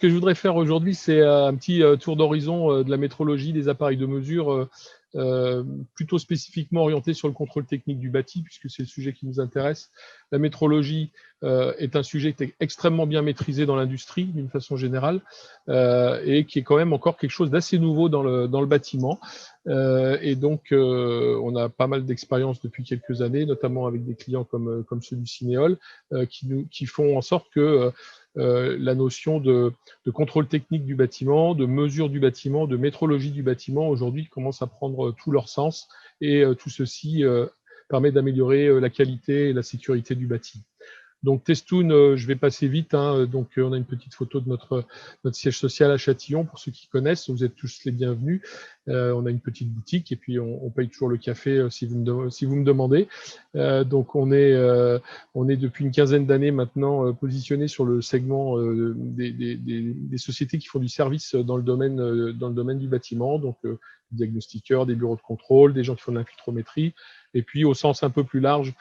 que je voudrais faire aujourd'hui, c'est un petit tour d'horizon de la métrologie des appareils de mesure, plutôt spécifiquement orienté sur le contrôle technique du bâti, puisque c'est le sujet qui nous intéresse. La métrologie est un sujet qui est extrêmement bien maîtrisé dans l'industrie, d'une façon générale, et qui est quand même encore quelque chose d'assez nouveau dans le bâtiment. Et donc, on a pas mal d'expériences depuis quelques années, notamment avec des clients comme ceux du Cinéol, qui font en sorte que la notion de contrôle technique du bâtiment, de mesure du bâtiment, de métrologie du bâtiment, aujourd'hui, commence à prendre tout leur sens. Et tout ceci permet d'améliorer la qualité et la sécurité du bâti. Donc Testoun, je vais passer vite. Donc on a une petite photo de notre siège social à Châtillon. Pour ceux qui connaissent, vous êtes tous les bienvenus. On a une petite boutique et puis on paye toujours le café si vous me demandez. Donc on est depuis une quinzaine d'années maintenant positionné sur le segment des sociétés qui font du service dans le domaine du bâtiment. Donc des diagnostiqueurs, des bureaux de contrôle, des gens qui font de l'infiltrométrie. Et puis au sens un peu plus large,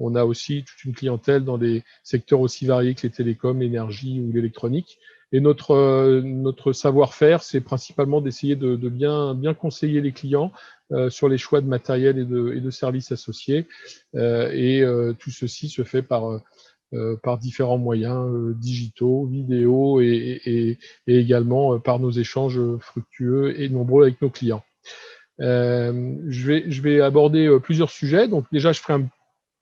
on a aussi toute une clientèle dans des secteurs aussi variés que les télécoms, l'énergie ou l'électronique. Et notre savoir-faire, c'est principalement d'essayer de bien conseiller les clients sur les choix de matériel et de services associés. Tout ceci se fait par différents moyens digitaux, vidéo et également par nos échanges fructueux et nombreux avec nos clients. Je vais aborder plusieurs sujets. Donc déjà, je ferai un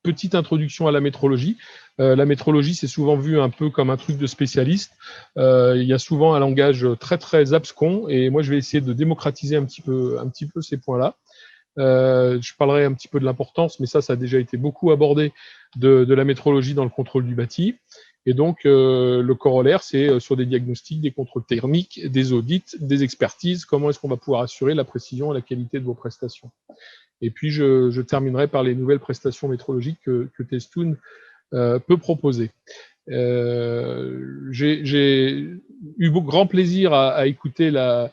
petite introduction à la métrologie. La métrologie, c'est souvent vu un peu comme un truc de spécialiste. Il y a souvent un langage très, très abscon et moi, je vais essayer de démocratiser un petit peu ces points-là. Je parlerai un petit peu de l'importance, mais ça a déjà été beaucoup abordé de la métrologie dans le contrôle du bâti. Et donc, le corollaire, c'est sur des diagnostics, des contrôles thermiques, des audits, des expertises. Comment est-ce qu'on va pouvoir assurer la précision et la qualité de vos prestations? Et puis, je terminerai par les nouvelles prestations métrologiques que Testoun peut proposer. J'ai eu grand plaisir à écouter la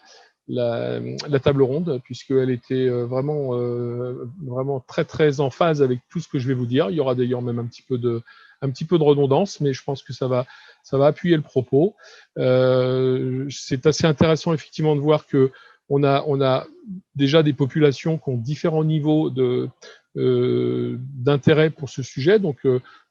table ronde, puisqu'elle était vraiment très, très en phase avec tout ce que je vais vous dire. Il y aura d'ailleurs même un petit peu de redondance, mais je pense que ça va appuyer le propos. C'est assez intéressant, effectivement, de voir que on a déjà des populations qui ont différents niveaux d'intérêt pour ce sujet. Donc,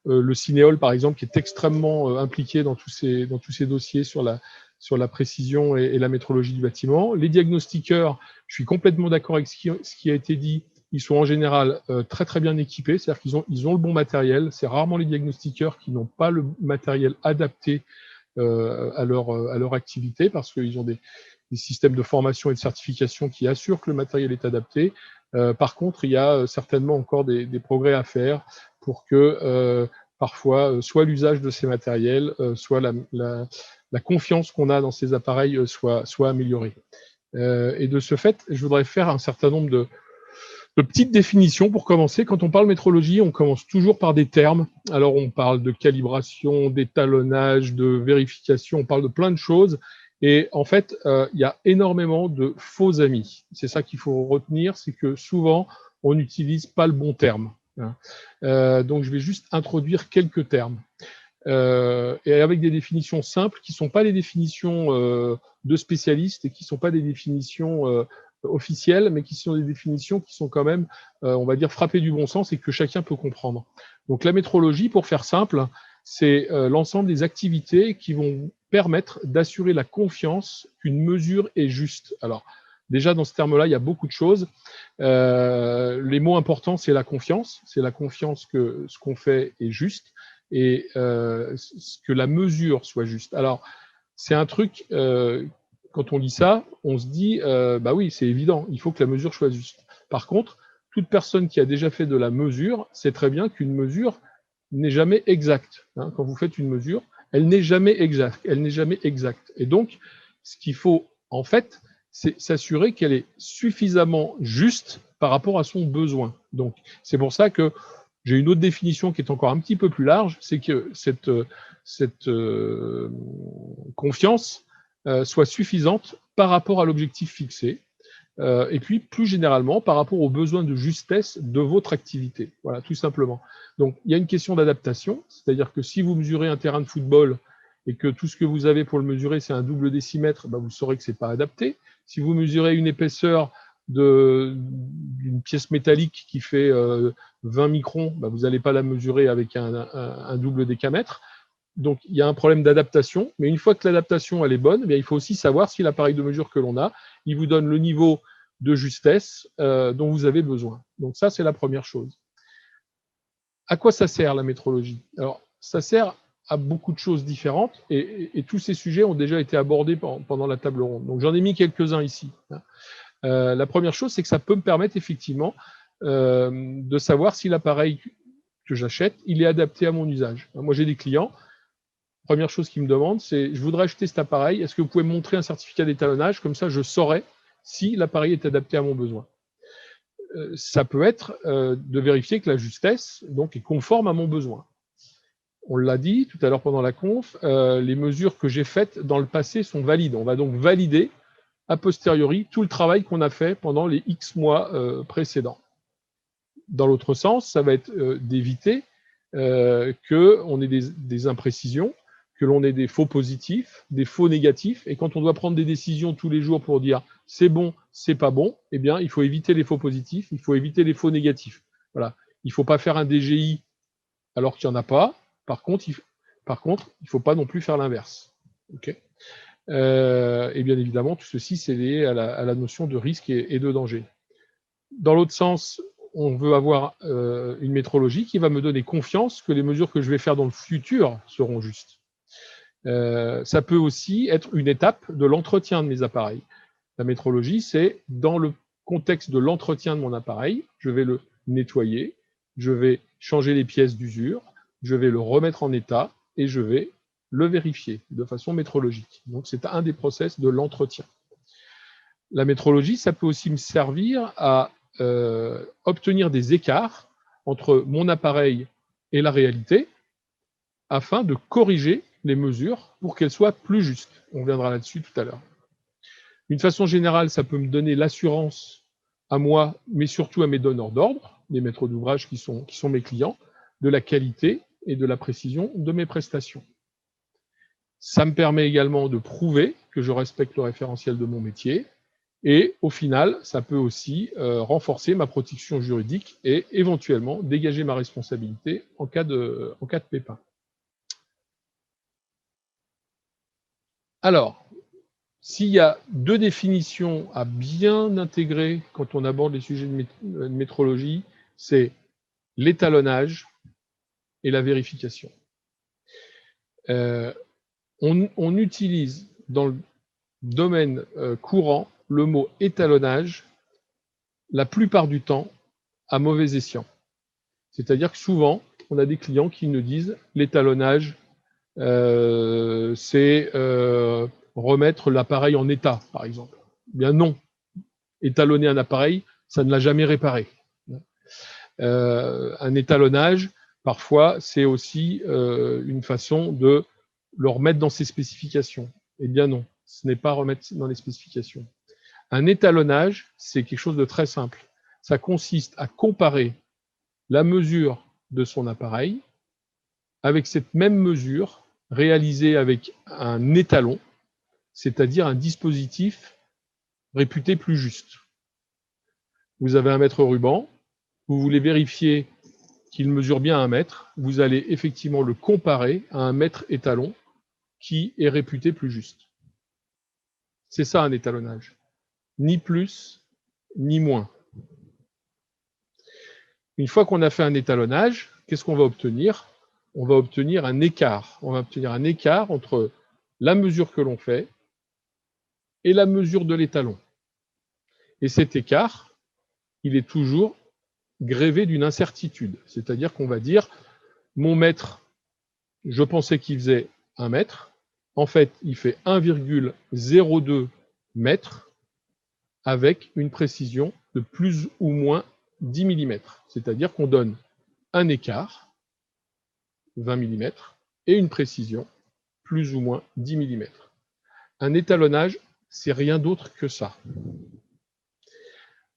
le Cinéol, par exemple, qui est extrêmement impliqué dans tous ces dossiers sur la précision et la métrologie du bâtiment. Les diagnostiqueurs, je suis complètement d'accord avec ce qui a été dit. Ils sont en général très, très bien équipés, c'est-à-dire qu'ils ont le bon matériel. C'est rarement les diagnostiqueurs qui n'ont pas le matériel adapté à leur activité, parce qu'ils ont des systèmes de formation et de certification qui assurent que le matériel est adapté. Par contre, il y a certainement encore des progrès à faire pour que parfois, soit l'usage de ces matériels, soit la confiance qu'on a dans ces appareils soit améliorée. Et de ce fait, je voudrais faire un certain nombre de petites définitions pour commencer. Quand on parle métrologie, on commence toujours par des termes. Alors, on parle de calibration, d'étalonnage, de vérification, on parle de plein de choses. Et en fait, il y a énormément de faux amis. C'est ça qu'il faut retenir, c'est que souvent, on n'utilise pas le bon terme. Donc, je vais juste introduire quelques termes. Et avec des définitions simples qui ne sont pas des définitions de spécialistes et qui ne sont pas des définitions officielles, mais qui sont des définitions qui sont quand même, on va dire, frappées du bon sens et que chacun peut comprendre. Donc la métrologie, pour faire simple, c'est l'ensemble des activités qui vont permettre d'assurer la confiance qu'une mesure est juste. Alors, déjà, dans ce terme-là, il y a beaucoup de choses. Les mots importants, c'est la confiance. C'est la confiance que ce qu'on fait est juste et que la mesure soit juste. Alors, c'est un truc, quand on lit ça, on se dit, bah oui, c'est évident, il faut que la mesure soit juste. Par contre, toute personne qui a déjà fait de la mesure sait très bien qu'une mesure n'est jamais exacte. Quand vous faites une mesure, elle n'est jamais exacte. Elle n'est jamais exacte. Et donc, ce qu'il faut, en fait, c'est s'assurer qu'elle est suffisamment juste par rapport à son besoin. Donc, c'est pour ça que j'ai une autre définition qui est encore un petit peu plus large, c'est que cette confiance soit suffisante par rapport à l'objectif fixé, et puis plus généralement par rapport aux besoins de justesse de votre activité. Voilà, tout simplement. Donc, il y a une question d'adaptation, c'est-à-dire que si vous mesurez un terrain de football et que tout ce que vous avez pour le mesurer, c'est un double décimètre, ben vous saurez que ce n'est pas adapté. Si vous mesurez une épaisseur d'une pièce métallique qui fait 20 microns, ben vous n'allez pas la mesurer avec un double décamètre. Donc, il y a un problème d'adaptation, mais une fois que l'adaptation elle est bonne, il faut aussi savoir si l'appareil de mesure que l'on a, il vous donne le niveau de justesse dont vous avez besoin. Donc ça, c'est la première chose. À quoi ça sert la métrologie? Alors, ça sert à beaucoup de choses différentes et tous ces sujets ont déjà été abordés pendant la table ronde. Donc, j'en ai mis quelques-uns ici. La première chose, c'est que ça peut me permettre effectivement de savoir si l'appareil que j'achète, il est adapté à mon usage. Moi, j'ai des clients. Première chose qu'ils me demandent, c'est « je voudrais acheter cet appareil, est-ce que vous pouvez me montrer un certificat d'étalonnage? Comme ça, je saurai si l'appareil est adapté à mon besoin. » Ça peut être de vérifier que la justesse donc, est conforme à mon besoin. On l'a dit tout à l'heure pendant la conf, les mesures que j'ai faites dans le passé sont valides. On va donc valider a posteriori tout le travail qu'on a fait pendant les X mois précédents. Dans l'autre sens, ça va être d'éviter qu'on ait des imprécisions, que l'on ait des faux positifs, des faux négatifs, et quand on doit prendre des décisions tous les jours pour dire c'est bon, c'est pas bon, eh bien, il faut éviter les faux positifs, il faut éviter les faux négatifs. Voilà. Il ne faut pas faire un DGI alors qu'il n'y en a pas. Par contre, il ne faut pas non plus faire l'inverse. Okay. Et bien évidemment, tout ceci, c'est lié à la notion de risque et de danger. Dans l'autre sens, on veut avoir une métrologie qui va me donner confiance que les mesures que je vais faire dans le futur seront justes. Ça peut aussi être une étape de l'entretien de mes appareils. La métrologie, c'est dans le contexte de l'entretien de mon appareil, je vais le nettoyer, je vais changer les pièces d'usure, je vais le remettre en état et je vais le vérifier de façon métrologique. Donc, c'est un des process de l'entretien. La métrologie, ça peut aussi me servir à obtenir des écarts entre mon appareil et la réalité afin de corriger les mesures pour qu'elles soient plus justes. On reviendra là-dessus tout à l'heure. D'une façon générale, ça peut me donner l'assurance à moi, mais surtout à mes donneurs d'ordre, les maîtres d'ouvrage qui sont mes clients, de la qualité et de la précision de mes prestations. Ça me permet également de prouver que je respecte le référentiel de mon métier et au final, ça peut aussi renforcer ma protection juridique et éventuellement dégager ma responsabilité en cas de pépin. Alors, s'il y a deux définitions à bien intégrer quand on aborde les sujets de métrologie, c'est l'étalonnage et la vérification. On utilise dans le domaine courant le mot étalonnage la plupart du temps à mauvais escient. C'est-à-dire que souvent, on a des clients qui nous disent l'étalonnage, c'est remettre l'appareil en état, par exemple. Bien non. Étalonner un appareil, ça ne l'a jamais réparé. Un étalonnage, parfois, c'est aussi une façon de le remettre dans ses spécifications. Eh bien non, ce n'est pas remettre dans les spécifications. Un étalonnage, c'est quelque chose de très simple. Ça consiste à comparer la mesure de son appareil avec cette même mesure réalisée avec un étalon, c'est-à-dire un dispositif réputé plus juste. Vous avez un mètre ruban, vous voulez vérifier qu'il mesure bien 1 mètre, vous allez effectivement le comparer à un mètre étalon qui est réputé plus juste. C'est ça un étalonnage. Ni plus, ni moins. Une fois qu'on a fait un étalonnage, qu'est-ce qu'on va obtenir? On va obtenir un écart. On va obtenir un écart entre la mesure que l'on fait et la mesure de l'étalon. Et cet écart, il est toujours grévé d'une incertitude. C'est-à-dire qu'on va dire, mon mètre, je pensais qu'il faisait 1 mètre. En fait, il fait 1,02 mètres avec une précision de plus ou moins 10 mm. C'est-à-dire qu'on donne un écart, 20 mm, et une précision, plus ou moins 10 mm. Un étalonnage, c'est rien d'autre que ça.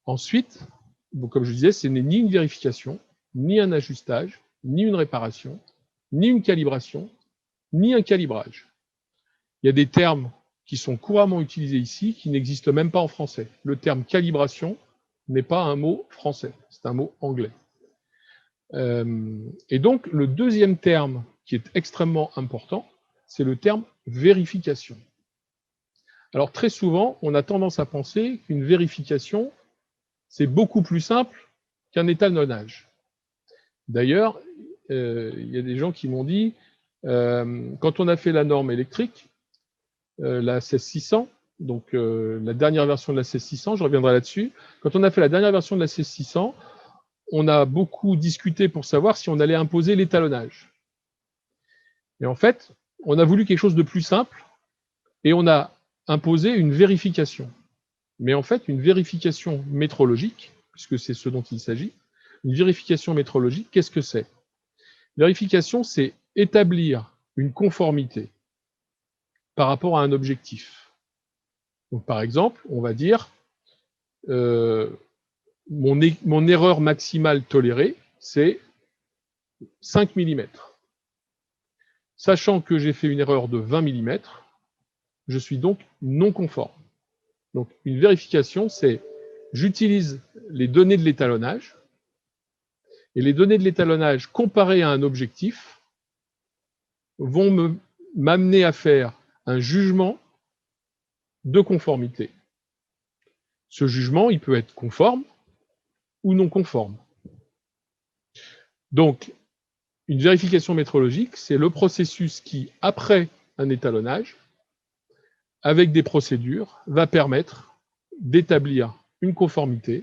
Ensuite, bon, comme je disais, ce n'est ni une vérification, ni un ajustage, ni une réparation, ni une calibration, ni un calibrage. il y a des termes qui sont couramment utilisés ici, qui n'existent même pas en français. Le terme calibration n'est pas un mot français, c'est un mot anglais. Et donc, le deuxième terme qui est extrêmement important, c'est le terme vérification. Alors, très souvent, on a tendance à penser qu'une vérification, c'est beaucoup plus simple qu'un étalonnage. D'ailleurs, il y a des gens qui m'ont dit, quand on a fait la norme électrique, la 16600, donc la dernière version de la 16600, je reviendrai là-dessus. Quand on a fait la dernière version de la 16600, on a beaucoup discuté pour savoir si on allait imposer l'étalonnage. Et en fait, on a voulu quelque chose de plus simple et on a imposé une vérification. Mais en fait, une vérification métrologique, puisque c'est ce dont il s'agit, une vérification métrologique, qu'est-ce que c'est? Vérification, c'est établir une conformité par rapport à un objectif. Donc, par exemple, on va dire mon erreur maximale tolérée, c'est 5 mm. Sachant que j'ai fait une erreur de 20 mm, je suis donc non conforme. Donc, une vérification, c'est j'utilise les données de l'étalonnage, et les données de l'étalonnage comparées à un objectif vont m'amener à faire un jugement de conformité. Ce jugement, il peut être conforme ou non conforme. Donc, une vérification métrologique, c'est le processus qui, après un étalonnage, avec des procédures, va permettre d'établir une conformité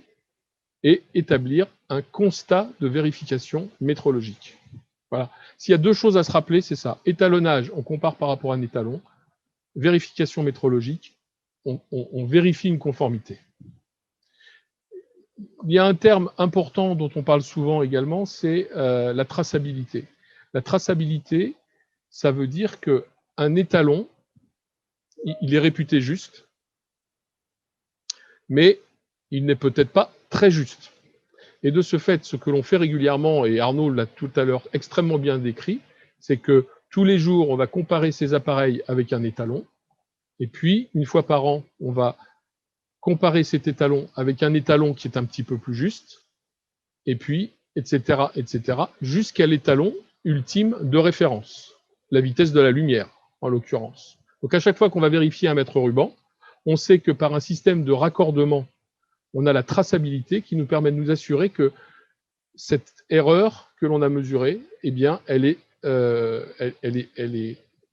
et établir un constat de vérification métrologique. Voilà. S'il y a deux choses à se rappeler, c'est ça. Étalonnage, on compare par rapport à un étalon. Vérification métrologique, on vérifie une conformité. Il y a un terme important dont on parle souvent également, c'est la traçabilité. La traçabilité, ça veut dire qu'un étalon, il est réputé juste, mais il n'est peut-être pas très juste. Et de ce fait, ce que l'on fait régulièrement, et Arnaud l'a tout à l'heure extrêmement bien décrit, c'est que tous les jours, on va comparer ces appareils avec un étalon, et puis, une fois par an, on va comparer cet étalon avec un étalon qui est un petit peu plus juste, et puis, etc., jusqu'à l'étalon ultime de référence, la vitesse de la lumière, en l'occurrence. Donc, à chaque fois qu'on va vérifier un mètre ruban, on sait que par un système de raccordement, on a la traçabilité qui nous permet de nous assurer que cette erreur que l'on a mesurée, eh bien, elle est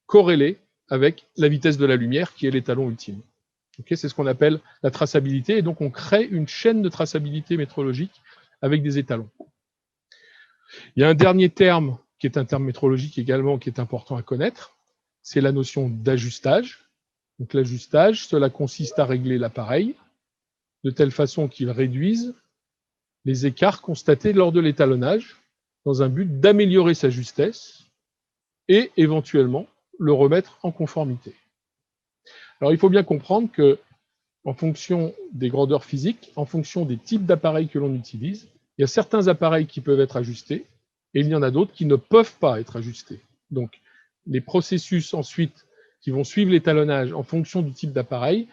corrélée avec la vitesse de la lumière qui est l'étalon ultime. Okay, c'est ce qu'on appelle la traçabilité, et donc on crée une chaîne de traçabilité métrologique avec des étalons. Il y a un dernier terme qui est un terme métrologique également qui est important à connaître, c'est la notion d'ajustage. Donc l'ajustage, cela consiste à régler l'appareil de telle façon qu'il réduise les écarts constatés lors de l'étalonnage dans un but d'améliorer sa justesse et éventuellement le remettre en conformité. Alors il faut bien comprendre que en fonction des grandeurs physiques, en fonction des types d'appareils que l'on utilise, il y a certains appareils qui peuvent être ajustés et il y en a d'autres qui ne peuvent pas être ajustés. Donc les processus ensuite qui vont suivre l'étalonnage en fonction du type d'appareil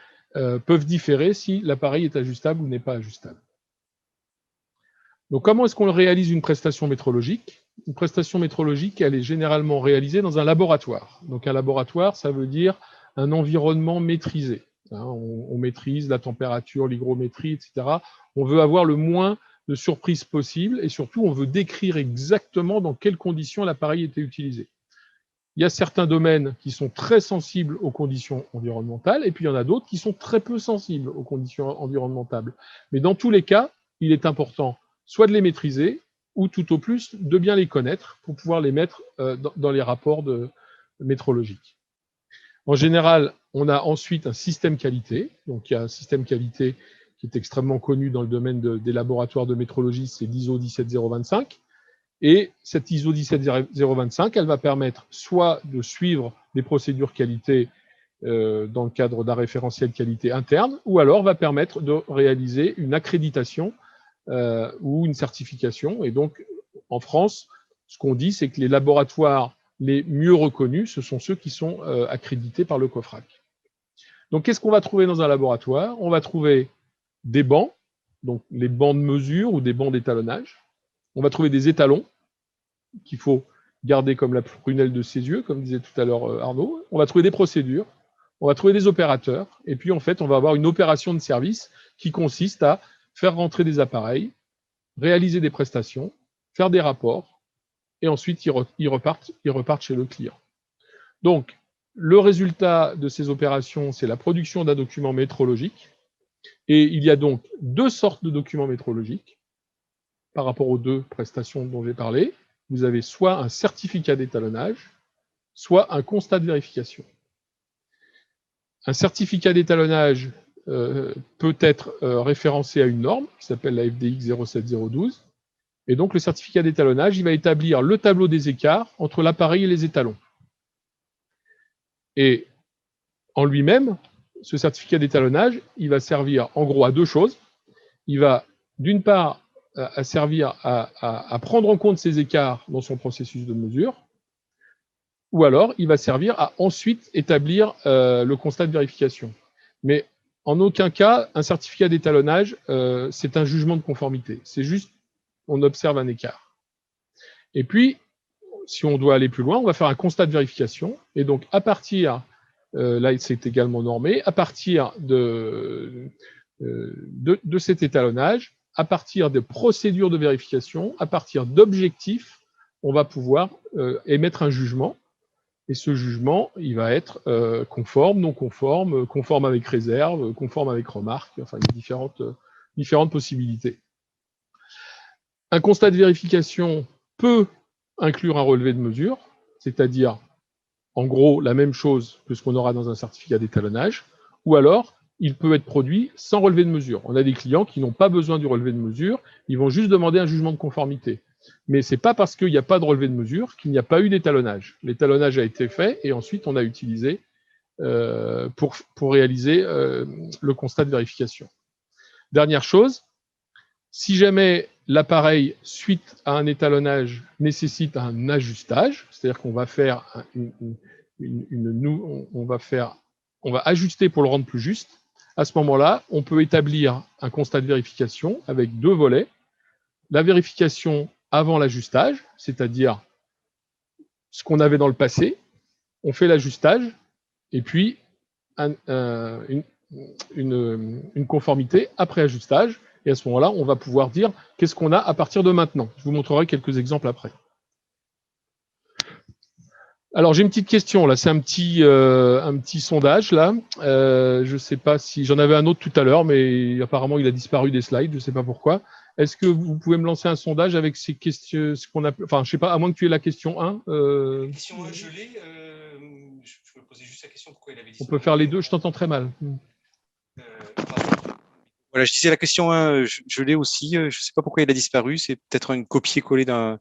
peuvent différer si l'appareil est ajustable ou n'est pas ajustable. Donc, comment est-ce qu'on réalise une prestation métrologique? Une prestation métrologique, elle est généralement réalisée dans un laboratoire. Donc, un laboratoire, ça veut dire un environnement maîtrisé. On maîtrise la température, l'hygrométrie, etc. On veut avoir le moins de surprises possible et surtout, on veut décrire exactement dans quelles conditions l'appareil était utilisé. Il y a certains domaines qui sont très sensibles aux conditions environnementales et puis il y en a d'autres qui sont très peu sensibles aux conditions environnementales. Mais dans tous les cas, il est important soit de les maîtriser ou tout au plus de bien les connaître pour pouvoir les mettre dans les rapports métrologiques. En général, on a ensuite un système qualité. Donc il y a un système qualité qui est extrêmement connu dans le domaine des laboratoires de métrologie, c'est l'ISO 17025. Et cette ISO 17025, elle va permettre soit de suivre des procédures qualité dans le cadre d'un référentiel qualité interne, ou alors va permettre de réaliser une accréditation ou une certification. Et donc, en France, ce qu'on dit, c'est que les laboratoires les mieux reconnus, ce sont ceux qui sont accrédités par le COFRAC. Donc, qu'est-ce qu'on va trouver dans un laboratoire? On va trouver des bancs, donc les bancs de mesure ou des bancs d'étalonnage. On va trouver des étalons qu'il faut garder comme la prunelle de ses yeux, comme disait tout à l'heure Arnaud. On va trouver des procédures, on va trouver des opérateurs, et puis en fait, on va avoir une opération de service qui consiste à faire rentrer des appareils, réaliser des prestations, faire des rapports, et ensuite ils repartent chez le client. Donc, le résultat de ces opérations, c'est la production d'un document métrologique, et il y a donc deux sortes de documents métrologiques par rapport aux deux prestations dont j'ai parlé. Vous avez soit un certificat d'étalonnage, soit un constat de vérification. Un certificat d'étalonnage peut être référencé à une norme qui s'appelle la FDX 07012. Et donc, le certificat d'étalonnage, il va établir le tableau des écarts entre l'appareil et les étalons. Et en lui-même, ce certificat d'étalonnage, il va servir en gros à deux choses. Il va, d'une part, servir à prendre en compte ces écarts dans son processus de mesure, ou alors il va servir à ensuite établir le constat de vérification. Mais en aucun cas, un certificat d'étalonnage, c'est un jugement de conformité. C'est juste, on observe un écart. Et puis, si on doit aller plus loin, on va faire un constat de vérification. Et donc, à partir, là c'est également normé, à partir de cet étalonnage, à partir de procédures de vérification, à partir d'objectifs, on va pouvoir émettre un jugement. Et ce jugement, il va être conforme, non conforme, conforme avec réserve, conforme avec remarque, enfin, il y a différentes possibilités. Un constat de vérification peut inclure un relevé de mesure, c'est-à-dire, en gros, la même chose que ce qu'on aura dans un certificat d'étalonnage, ou alors, il peut être produit sans relevé de mesure. On a des clients qui n'ont pas besoin du relevé de mesure, ils vont juste demander un jugement de conformité. Mais ce n'est pas parce qu'il n'y a pas de relevé de mesure qu'il n'y a pas eu d'étalonnage. L'étalonnage a été fait et ensuite on a utilisé pour réaliser le constat de vérification. Dernière chose, si jamais l'appareil, suite à un étalonnage, nécessite un ajustage, c'est-à-dire qu'on va faire on va ajuster pour le rendre plus juste, à ce moment-là, on peut établir un constat de vérification avec deux volets. La vérification avant l'ajustage, c'est-à-dire ce qu'on avait dans le passé, on fait l'ajustage, et puis une conformité après ajustage, et à ce moment-là, on va pouvoir dire qu'est-ce qu'on a à partir de maintenant. Je vous montrerai quelques exemples après. Alors, j'ai une petite question, là, c'est un petit sondage, là. Je ne sais pas si... J'en avais un autre tout à l'heure, mais apparemment, il a disparu des slides, je ne sais pas pourquoi. Est-ce que vous pouvez me lancer un sondage avec ces questions, ce qu'on a... Enfin, je ne sais pas, à moins que tu aies la question 1. La question 1, je l'ai. Je me posais juste la question pourquoi il avait disparu. On peut faire les deux, je t'entends très mal. Voilà, je disais la question 1, je l'ai aussi. Je ne sais pas pourquoi il a disparu. C'est peut-être un copier-coller d'un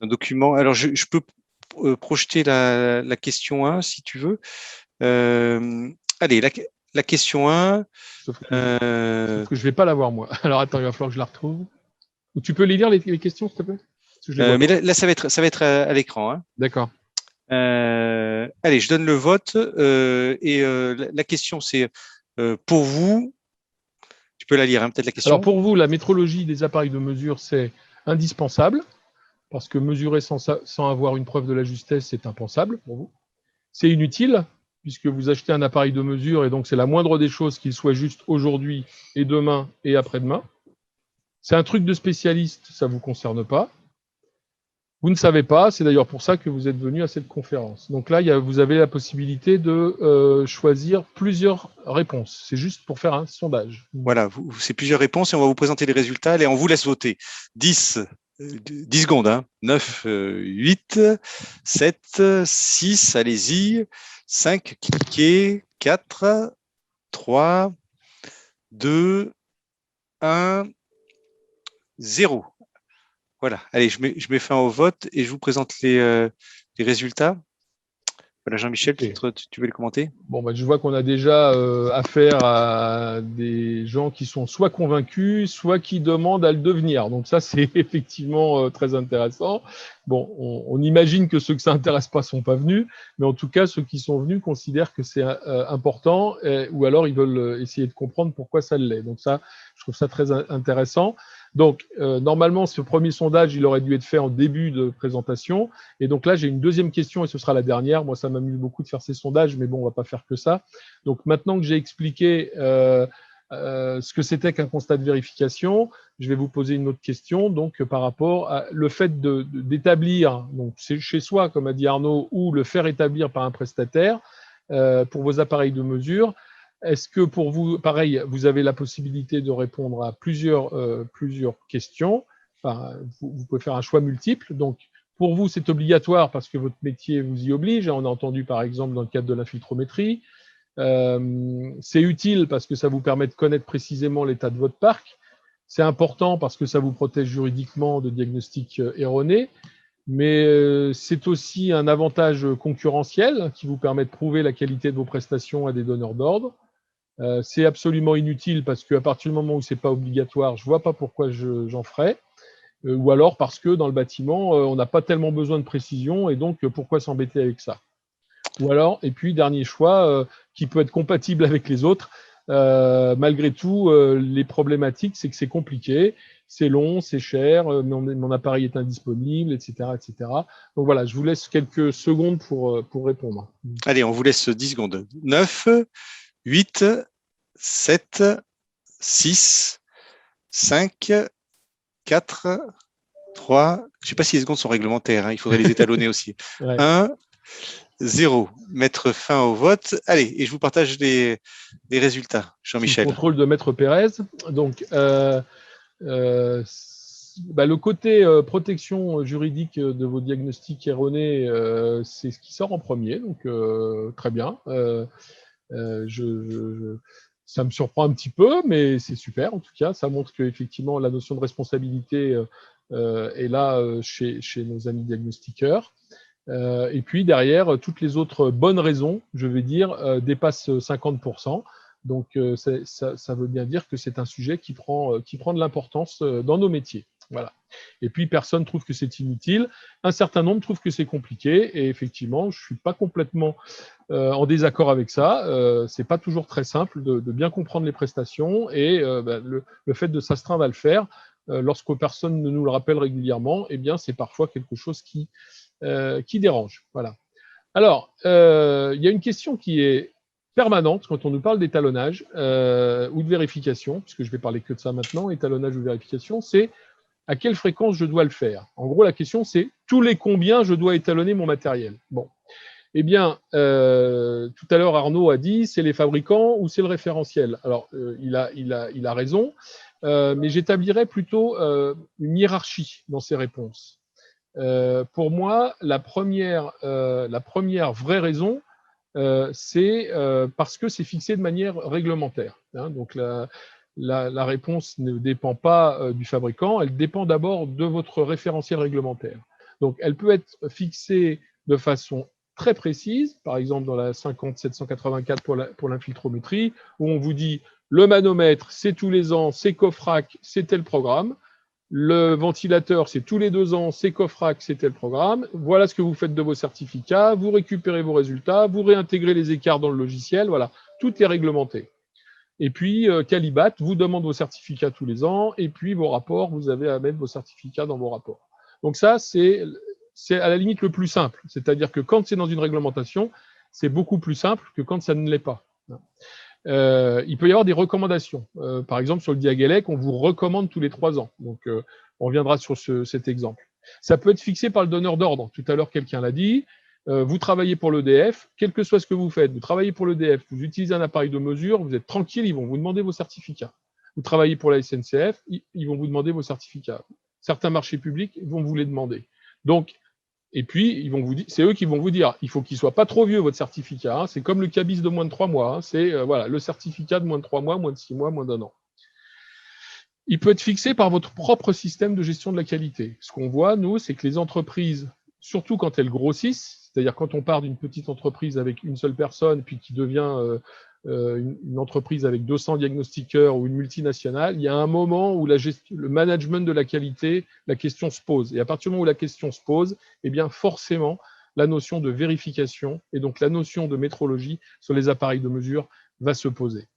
document. Alors, je peux projeter la question 1 si tu veux. Allez, la question 1. Sauf que je ne vais pas la voir, moi. Alors, attends, il va falloir que je la retrouve. Ou tu peux les lire, les questions, s'il te plaît? Mais là, ça va être à l'écran. Hein. D'accord. Allez, je donne le vote. Et la question, c'est pour vous, tu peux la lire, hein, peut-être la question. Alors, pour vous, la métrologie des appareils de mesure, c'est indispensable, parce que mesurer sans avoir une preuve de la justesse, c'est impensable pour vous. C'est inutile, puisque vous achetez un appareil de mesure, et donc c'est la moindre des choses qu'il soit juste aujourd'hui et demain et après-demain. C'est un truc de spécialiste, ça ne vous concerne pas. Vous ne savez pas, c'est d'ailleurs pour ça que vous êtes venu à cette conférence. Donc là, vous avez la possibilité de choisir plusieurs réponses. C'est juste pour faire un sondage. Voilà, c'est plusieurs réponses et on va vous présenter les résultats. Allez, on vous laisse voter. 10 secondes, hein. 9, 8, 7, 6, allez-y. 5, cliquez. 4, 3, 2, 1, 0. Voilà, allez, je mets fin au vote et je vous présente les résultats. Voilà, Jean-Michel, tu veux le commenter? Bon, je vois qu'on a déjà affaire à des gens qui sont soit convaincus, soit qui demandent à le devenir. Donc ça, c'est effectivement très intéressant. Bon, on imagine que ceux que ça intéresse pas sont pas venus, mais en tout cas, ceux qui sont venus considèrent que c'est important, ou alors ils veulent essayer de comprendre pourquoi ça l'est. Donc ça, je trouve ça très intéressant. Donc, normalement, ce premier sondage, il aurait dû être fait en début de présentation. Et donc là, j'ai une deuxième question et ce sera la dernière. Moi, ça m'amuse beaucoup de faire ces sondages, mais bon, on va pas faire que ça. Donc maintenant que j'ai expliqué ce que c'était qu'un constat de vérification, je vais vous poser une autre question. Donc, par rapport à le fait d'établir, donc c'est chez soi, comme a dit Arnaud, ou le faire établir par un prestataire pour vos appareils de mesure. Est-ce que pour vous, pareil, vous avez la possibilité de répondre à plusieurs questions. Enfin, vous pouvez faire un choix multiple. Donc, pour vous, c'est obligatoire parce que votre métier vous y oblige. On a entendu, par exemple, dans le cadre de l'infiltrométrie. C'est utile parce que ça vous permet de connaître précisément l'état de votre parc. C'est important parce que ça vous protège juridiquement de diagnostics erronés. Mais c'est aussi un avantage concurrentiel qui vous permet de prouver la qualité de vos prestations à des donneurs d'ordre. C'est absolument inutile parce qu'à partir du moment où c'est pas obligatoire, je vois pas pourquoi j'en ferais. Ou alors parce que dans le bâtiment, on n'a pas tellement besoin de précision et donc pourquoi s'embêter avec ça? Ou alors, et puis dernier choix qui peut être compatible avec les autres, malgré tout, les problématiques, c'est que c'est compliqué, c'est long, c'est cher, mon appareil est indisponible, etc., etc. Donc voilà, je vous laisse quelques secondes pour répondre. Allez, on vous laisse 10 secondes. 9, 8, 7, 6, 5, 4, 3. Je ne sais pas si les secondes sont réglementaires, hein, il faudrait les étalonner aussi. Ouais. 1, 0. Mettre fin au vote. Allez, et je vous partage les résultats, Jean-Michel. Sous le contrôle de Maître Pérez. Donc, le côté protection juridique de vos diagnostics erronés, c'est ce qui sort en premier. Donc, très bien. Ça me surprend un petit peu, mais c'est super. En tout cas, ça montre qu'effectivement, la notion de responsabilité est là chez nos amis diagnostiqueurs. Et puis derrière, toutes les autres bonnes raisons, je vais dire, dépassent 50%. Donc ça veut bien dire que c'est un sujet qui prend de l'importance dans nos métiers. Voilà. Et puis personne trouve que c'est inutile. Un certain nombre trouvent que c'est compliqué. Et effectivement, je suis pas complètement en désaccord avec ça. C'est pas toujours très simple de bien comprendre les prestations et le fait de s'astreindre à le faire, lorsque personne ne nous le rappelle régulièrement, eh bien c'est parfois quelque chose qui dérange. Voilà. Alors, il y a une question qui est permanente quand on nous parle d'étalonnage ou de vérification, puisque je vais parler que de ça maintenant, étalonnage ou vérification, c'est à quelle fréquence je dois le faire. En gros, la question, c'est tous les combien je dois étalonner mon matériel. Bon. Eh bien, tout à l'heure, Arnaud a dit, c'est les fabricants ou c'est le référentiel. Alors, il a raison, mais j'établirais plutôt une hiérarchie dans ses réponses. Pour moi, la première vraie raison, c'est parce que c'est fixé de manière réglementaire. Hein, donc la réponse ne dépend pas du fabricant, elle dépend d'abord de votre référentiel réglementaire. Donc elle peut être fixée de façon très précise, par exemple dans la 50784 pour l'infiltrométrie, où on vous dit le manomètre, c'est tous les ans, c'est COFRAC, c'est tel programme. Le ventilateur, c'est tous les 2 ans, c'est COFRAC, c'était le programme. Voilà ce que vous faites de vos certificats, vous récupérez vos résultats, vous réintégrez les écarts dans le logiciel, voilà, tout est réglementé. Et puis, Calibat vous demande vos certificats tous les ans, et puis vos rapports, vous avez à mettre vos certificats dans vos rapports. Donc ça, c'est à la limite le plus simple. C'est-à-dire que quand c'est dans une réglementation, c'est beaucoup plus simple que quand ça ne l'est pas. Il peut y avoir des recommandations. Par exemple, sur le Diagélec, on vous recommande tous les 3 ans. Donc, on reviendra sur cet exemple. Ça peut être fixé par le donneur d'ordre. Tout à l'heure, quelqu'un l'a dit. Vous travaillez pour l'EDF, quel que soit ce que vous faites, vous travaillez pour l'EDF, vous utilisez un appareil de mesure, vous êtes tranquille, ils vont vous demander vos certificats. Vous travaillez pour la SNCF, ils vont vous demander vos certificats. Certains marchés publics vont vous les demander. Donc, et puis, c'est eux qui vont vous dire, il faut qu'il soit pas trop vieux, votre certificat. Hein, c'est comme le cabis de moins de 3 mois. Hein, c'est voilà, le certificat de moins de 3 mois, moins de 6 mois, moins d'1 an. Il peut être fixé par votre propre système de gestion de la qualité. Ce qu'on voit, nous, c'est que les entreprises, surtout quand elles grossissent, c'est-à-dire quand on part d'une petite entreprise avec une seule personne, puis qui devient une entreprise avec 200 diagnostiqueurs ou une multinationale, il y a un moment où le management de la qualité, la question se pose. Et à partir du moment où la question se pose, eh bien forcément, la notion de vérification et donc la notion de métrologie sur les appareils de mesure va se poser.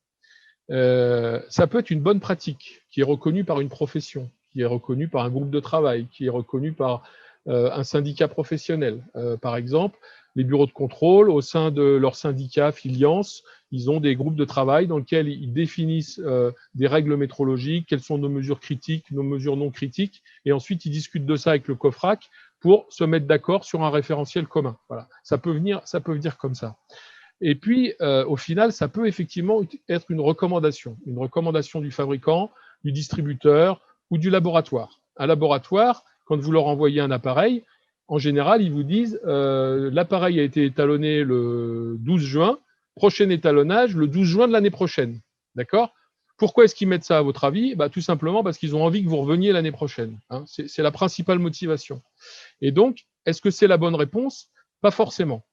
Ça peut être une bonne pratique qui est reconnue par une profession, qui est reconnue par un groupe de travail, qui est reconnue par un syndicat professionnel. Par exemple, les bureaux de contrôle, au sein de leur syndicat Filiance, ils ont des groupes de travail dans lesquels ils définissent des règles métrologiques, quelles sont nos mesures critiques, nos mesures non critiques, et ensuite ils discutent de ça avec le COFRAC pour se mettre d'accord sur un référentiel commun. Voilà. Ça peut venir comme ça. Et puis, au final, ça peut effectivement être une recommandation du fabricant, du distributeur ou du laboratoire. Un laboratoire, quand vous leur envoyez un appareil, en général, ils vous disent l'appareil a été étalonné le 12 juin, prochain étalonnage le 12 juin de l'année prochaine. D'accord ? Pourquoi est-ce qu'ils mettent ça, à votre avis ? Tout simplement parce qu'ils ont envie que vous reveniez l'année prochaine. Hein. C'est la principale motivation. Et donc, est-ce que c'est la bonne réponse ? Pas forcément.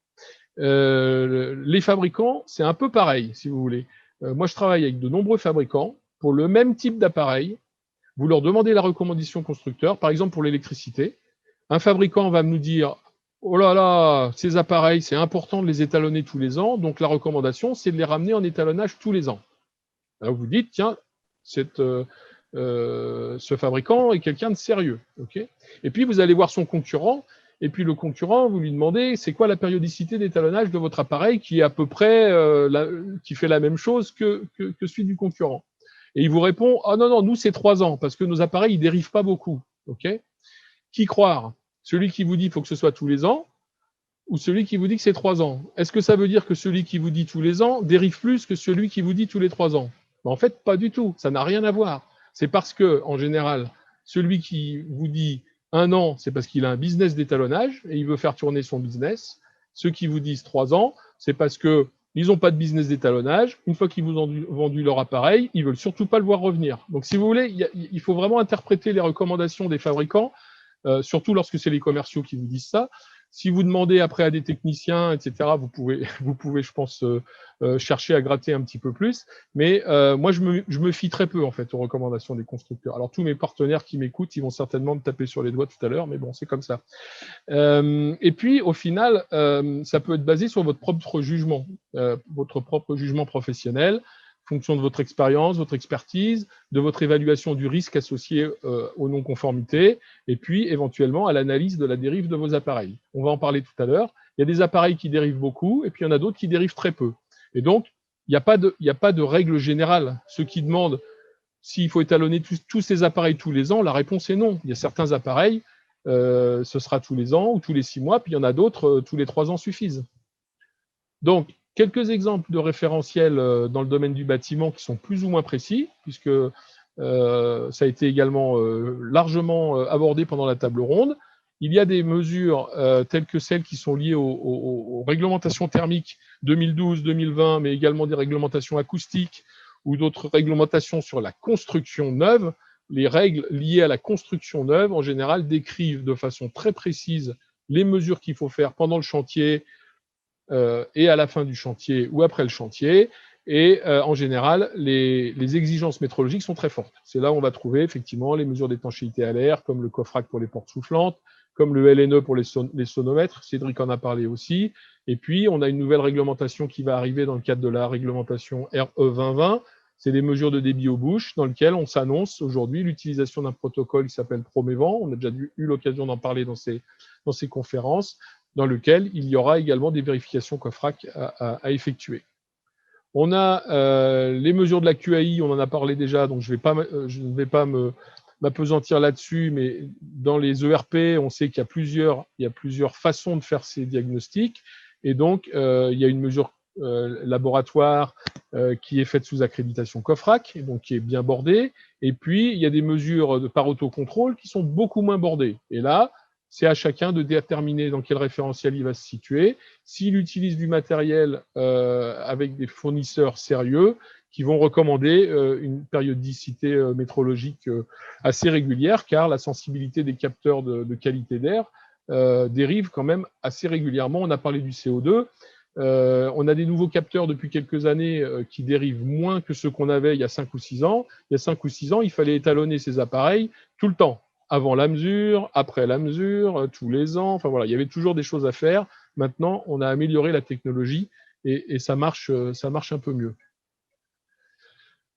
Les fabricants, c'est un peu pareil, si vous voulez. Moi, je travaille avec de nombreux fabricants pour le même type d'appareil. Vous leur demandez la recommandation constructeur, par exemple pour l'électricité. Un fabricant va nous dire « Oh là là, ces appareils, c'est important de les étalonner tous les ans, donc la recommandation, c'est de les ramener en étalonnage tous les ans. » Alors vous dites « Tiens, ce fabricant est quelqu'un de sérieux. Okay » Et puis vous allez voir son concurrent. Et puis le concurrent, vous lui demandez c'est quoi la périodicité d'étalonnage de votre appareil qui est à peu près qui fait la même chose que celui du concurrent. Et il vous répond ah non, nous c'est 3 ans parce que nos appareils ils dérivent pas beaucoup. Okay ? Qui croire ? Celui qui vous dit il faut que ce soit tous les ans ou celui qui vous dit que c'est 3 ans ? Est-ce que ça veut dire que celui qui vous dit tous les ans dérive plus que celui qui vous dit tous les 3 ans ? En fait, pas du tout. Ça n'a rien à voir. C'est parce que, en général, celui qui vous dit 1 an, c'est parce qu'il a un business d'étalonnage et il veut faire tourner son business. Ceux qui vous disent 3 ans, c'est parce qu'ils n'ont pas de business d'étalonnage. Une fois qu'ils vous ont vendu leur appareil, ils ne veulent surtout pas le voir revenir. Donc, si vous voulez, il faut vraiment interpréter les recommandations des fabricants, surtout lorsque c'est les commerciaux qui vous disent ça. Si vous demandez après à des techniciens, etc., vous pouvez, je pense, chercher à gratter un petit peu plus. Mais moi, je me fie très peu, en fait, aux recommandations des constructeurs. Alors, tous mes partenaires qui m'écoutent, ils vont certainement me taper sur les doigts tout à l'heure, mais bon, c'est comme ça. Et puis, au final, ça peut être basé sur votre propre jugement professionnel, en fonction de votre expérience, votre expertise, de votre évaluation du risque associé aux non-conformités, et puis éventuellement à l'analyse de la dérive de vos appareils. On va en parler tout à l'heure. Il y a des appareils qui dérivent beaucoup, et puis il y en a d'autres qui dérivent très peu. Et donc, il n'y a pas de règle générale. Ceux qui demandent s'il faut étalonner tous ces appareils tous les ans, la réponse est non. Il y a certains appareils, ce sera tous les ans ou tous les 6 mois, puis il y en a d'autres, tous les 3 ans suffisent. Donc, quelques exemples de référentiels dans le domaine du bâtiment qui sont plus ou moins précis, puisque ça a été également largement abordé pendant la table ronde. Il y a des mesures telles que celles qui sont liées aux réglementations thermiques 2012-2020, mais également des réglementations acoustiques ou d'autres réglementations sur la construction neuve. Les règles liées à la construction neuve, en général, décrivent de façon très précise les mesures qu'il faut faire pendant le chantier, et à la fin du chantier ou après le chantier. Et en général, les exigences métrologiques sont très fortes. C'est là où on va trouver effectivement les mesures d'étanchéité à l'air, comme le COFRAC pour les portes soufflantes, comme le LNE pour les sonomètres. Cédric en a parlé aussi. Et puis, on a une nouvelle réglementation qui va arriver dans le cadre de la réglementation RE 2020. C'est les mesures de débit aux bouches, dans lesquelles on s'annonce aujourd'hui l'utilisation d'un protocole qui s'appelle Promévent. On a déjà eu l'occasion d'en parler dans ces conférences, dans lequel il y aura également des vérifications COFRAC à effectuer. On a les mesures de la QAI, on en a parlé déjà, donc je ne vais pas m'appesantir là-dessus, mais dans les ERP, on sait qu'il y a plusieurs façons de faire ces diagnostics, et donc il y a une mesure laboratoire qui est faite sous accréditation COFRAC, et donc qui est bien bordée, et puis il y a des mesures par autocontrôle qui sont beaucoup moins bordées. Et là, c'est à chacun de déterminer dans quel référentiel il va se situer. S'il utilise du matériel avec des fournisseurs sérieux qui vont recommander une périodicité métrologique assez régulière, car la sensibilité des capteurs de qualité d'air dérivent quand même assez régulièrement. On a parlé du CO2. On a des nouveaux capteurs depuis quelques années qui dérivent moins que ceux qu'on avait il y a 5 ou 6 ans. Il y a 5 ou 6 ans, il fallait étalonner ces appareils tout le temps. Avant la mesure, après la mesure, tous les ans. Enfin voilà, il y avait toujours des choses à faire. Maintenant, on a amélioré la technologie et ça marche un peu mieux.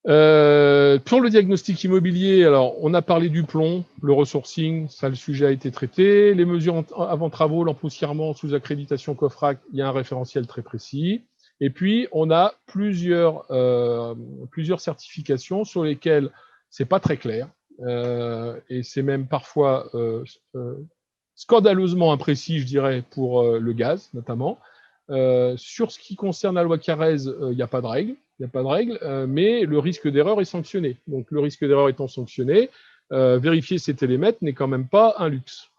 Pour le diagnostic immobilier, alors on a parlé du plomb, le resourcing, ça le sujet a été traité. Les mesures avant travaux, l'empoussièrement sous accréditation COFRAC, il y a un référentiel très précis. Et puis on a plusieurs certifications sur lesquelles c'est pas très clair et c'est même parfois scandaleusement imprécis, je dirais, pour le gaz notamment. Sur ce qui concerne la loi Carrez, il n'y a pas de règle. Il n'y a pas de règle, mais le risque d'erreur est sanctionné. Donc, le risque d'erreur étant sanctionné, vérifier ces télémètres n'est quand même pas un luxe.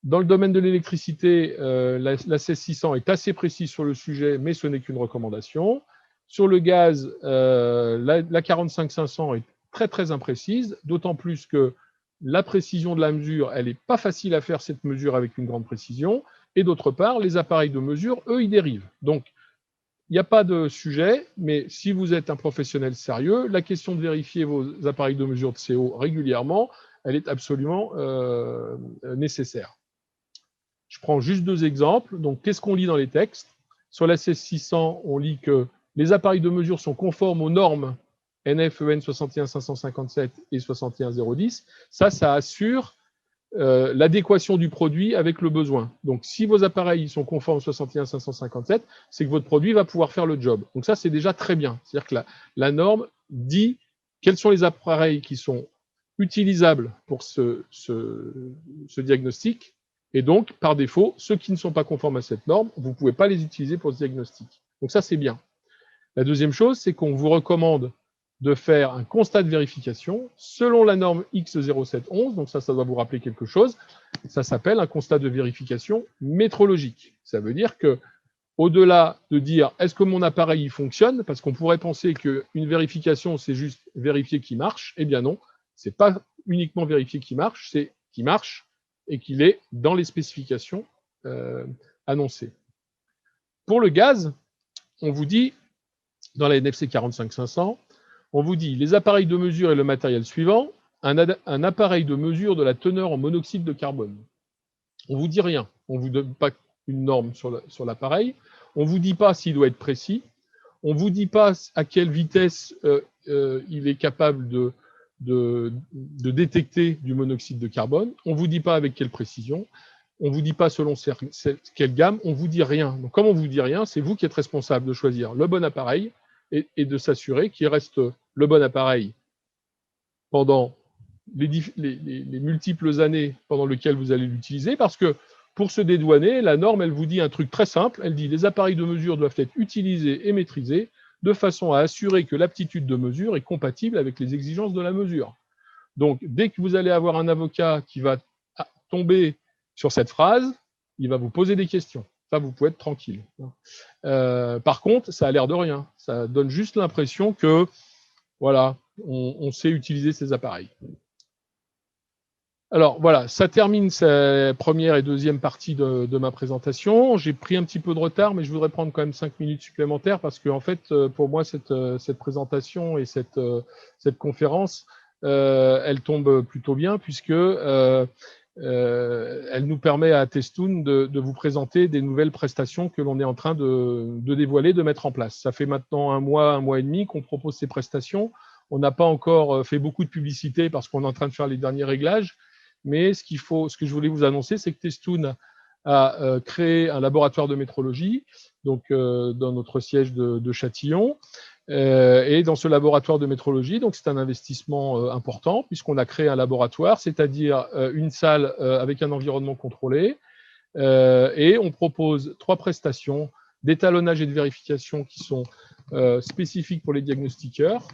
Dans le domaine de l'électricité, la 16600 est assez précise sur le sujet, mais ce n'est qu'une recommandation. Sur le gaz, la 45500 est très, très imprécise, d'autant plus que la précision de la mesure, elle n'est pas facile à faire, cette mesure, avec une grande précision. Et d'autre part, les appareils de mesure, eux, ils dérivent. Donc, il n'y a pas de sujet, mais si vous êtes un professionnel sérieux, la question de vérifier vos appareils de mesure de CO régulièrement, elle est absolument nécessaire. Je prends juste 2 exemples. Donc, qu'est-ce qu'on lit dans les textes? Sur la 16600, on lit que les appareils de mesure sont conformes aux normes NF EN 61557 et 61010. Ça assure l'adéquation du produit avec le besoin. Donc, si vos appareils sont conformes 61557, c'est que votre produit va pouvoir faire le job. Donc ça, c'est déjà très bien. C'est-à-dire que la norme dit quels sont les appareils qui sont utilisables pour ce diagnostic. Et donc, par défaut, ceux qui ne sont pas conformes à cette norme, vous ne pouvez pas les utiliser pour ce diagnostic. Donc ça, c'est bien. La deuxième chose, c'est qu'on vous recommande de faire un constat de vérification selon la norme X0711, donc ça doit vous rappeler quelque chose, ça s'appelle un constat de vérification métrologique. Ça veut dire que, au-delà de dire est-ce que mon appareil fonctionne, parce qu'on pourrait penser qu'une vérification, c'est juste vérifier qu'il marche, eh bien non, c'est pas uniquement vérifier qu'il marche, c'est qu'il marche et qu'il est dans les spécifications annoncées. Pour le gaz, on vous dit, dans la NFC 45500, on vous dit les appareils de mesure et le matériel suivant, un appareil de mesure de la teneur en monoxyde de carbone. On ne vous dit rien, on ne vous donne pas une norme sur l'appareil, on ne vous dit pas s'il doit être précis, on ne vous dit pas à quelle vitesse il est capable de détecter du monoxyde de carbone, on ne vous dit pas avec quelle précision, on ne vous dit pas selon quelle gamme, on ne vous dit rien. Donc, comme on ne vous dit rien, c'est vous qui êtes responsable de choisir le bon appareil et de s'assurer qu'il reste le bon appareil pendant les multiples années pendant lesquelles vous allez l'utiliser, parce que pour se dédouaner, la norme, elle vous dit un truc très simple, elle dit les appareils de mesure doivent être utilisés et maîtrisés de façon à assurer que l'aptitude de mesure est compatible avec les exigences de la mesure. Donc, dès que vous allez avoir un avocat qui va tomber sur cette phrase, il va vous poser des questions. Ça, vous pouvez être tranquille. Par contre, ça a l'air de rien. Ça donne juste l'impression que, voilà, on sait utiliser ces appareils. Alors, voilà, ça termine cette première et deuxième partie de ma présentation. J'ai pris un petit peu de retard, mais je voudrais prendre quand même 5 minutes supplémentaires parce que, en fait, pour moi, cette présentation et cette conférence, elle tombe plutôt bien puisque elle nous permet à Testoon de vous présenter des nouvelles prestations que l'on est en train de dévoiler, de mettre en place. Ça fait maintenant un mois et demi qu'on propose ces prestations. On n'a pas encore fait beaucoup de publicité parce qu'on est en train de faire les derniers réglages. Mais ce que je voulais vous annoncer, c'est que Testoon a créé un laboratoire de métrologie, donc dans notre siège de Châtillon. Et dans ce laboratoire de métrologie, donc c'est un investissement important puisqu'on a créé un laboratoire, c'est-à-dire une salle avec un environnement contrôlé, et on propose 3 prestations d'étalonnage et de vérification qui sont spécifiques pour les diagnostiqueurs.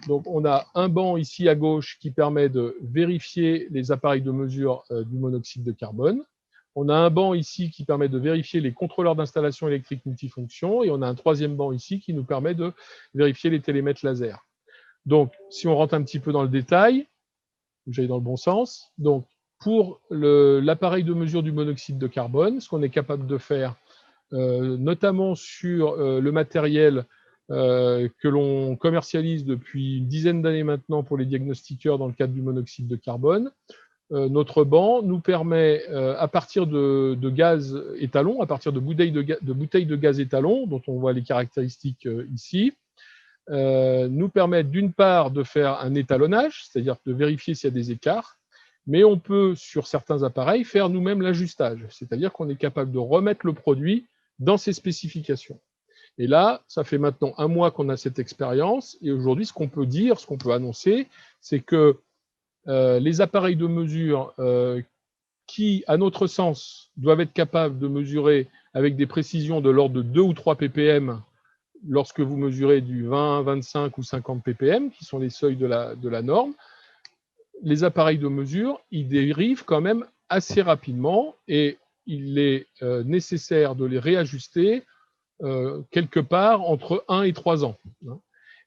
Donc, on a un banc ici à gauche qui permet de vérifier les appareils de mesure du monoxyde de carbone. On a un banc ici qui permet de vérifier les contrôleurs d'installation électrique multifonction. Et on a un 3e banc ici qui nous permet de vérifier les télémètres laser. Donc, si on rentre un petit peu dans le détail, j'aille dans le bon sens. Donc, pour l'appareil de mesure du monoxyde de carbone, ce qu'on est capable de faire, notamment sur le matériel que l'on commercialise depuis une dizaine d'années maintenant pour les diagnostiqueurs dans le cadre du monoxyde de carbone. Notre banc nous permet, à partir de gaz étalon, à partir de bouteilles de gaz étalon, dont on voit les caractéristiques ici, nous permet d'une part de faire un étalonnage, c'est-à-dire de vérifier s'il y a des écarts, mais on peut, sur certains appareils, faire nous-mêmes l'ajustage, c'est-à-dire qu'on est capable de remettre le produit dans ses spécifications. Et là, ça fait maintenant 1 mois qu'on a cette expérience, et aujourd'hui, ce qu'on peut dire, ce qu'on peut annoncer, c'est que les appareils de mesure qui, à notre sens, doivent être capables de mesurer avec des précisions de l'ordre de 2 ou 3 ppm lorsque vous mesurez du 20, 25 ou 50 ppm, qui sont les seuils de la norme, les appareils de mesure, ils dérivent quand même assez rapidement et il est nécessaire de les réajuster quelque part entre 1 et 3 ans.